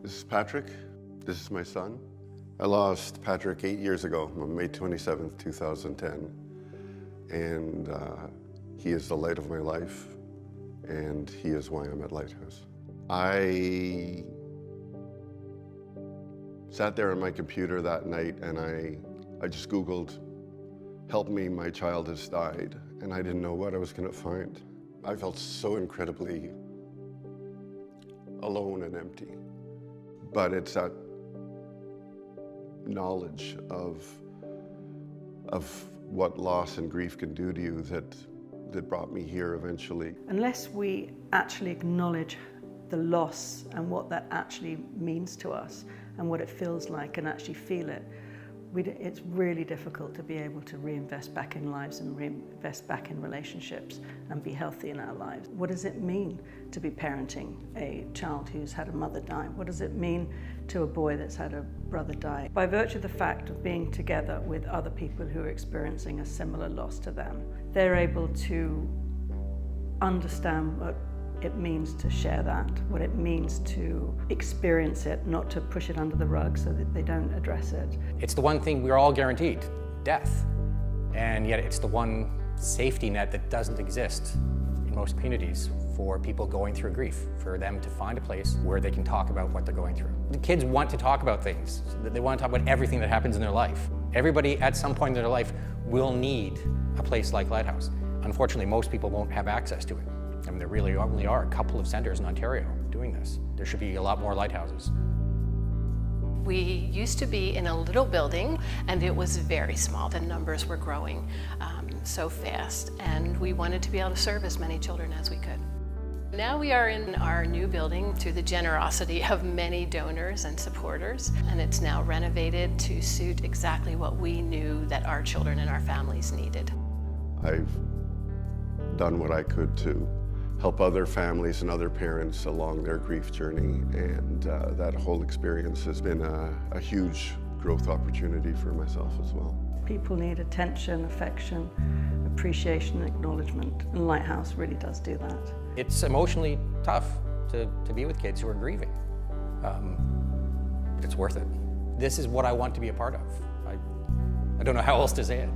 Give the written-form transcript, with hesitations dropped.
This is Patrick. This is my son. I lost Patrick 8 years ago, on May 27th, 2010. And he is the light of my life, and he is why I'm at Lighthouse. I sat there on my computer that night and I just Googled, "Help me, my child has died," and I didn't know what I was gonna find. I felt so incredibly alone and empty. But it's that knowledge of what loss and grief can do to you that brought me here eventually. Unless we actually acknowledge the loss and what that actually means to us and what it feels like and actually feel it, it's really difficult to be able to reinvest back in lives and reinvest back in relationships and be healthy in our lives. What does it mean to be parenting a child who's had a mother die? What does it mean to a boy that's had a brother die? By virtue of the fact of being together with other people who are experiencing a similar loss to them, they're able to understand what it means to share that, what it means to experience it, not to push it under the rug so that they don't address it. It's the one thing we're all guaranteed, death. And yet it's the one safety net that doesn't exist in most communities for people going through grief, for them to find a place where they can talk about what they're going through. The kids want to talk about things. They want to talk about everything that happens in their life. Everybody at some point in their life will need a place like Lighthouse. Unfortunately, most people won't have access to it. I mean, there really only are a couple of centers in Ontario doing this. There should be a lot more lighthouses. We used to be in a little building, and it was very small. The numbers were growing so fast, and we wanted to be able to serve as many children as we could. Now we are in our new building through the generosity of many donors and supporters, and it's now renovated to suit exactly what we knew that our children and our families needed. I've done what I could to help other families and other parents along their grief journey, and that whole experience has been a huge growth opportunity for myself as well. People need attention, affection, appreciation, and acknowledgement, and Lighthouse really does do that. It's emotionally tough to be with kids who are grieving, but it's worth it. This is what I want to be a part of. I don't know how else to say it.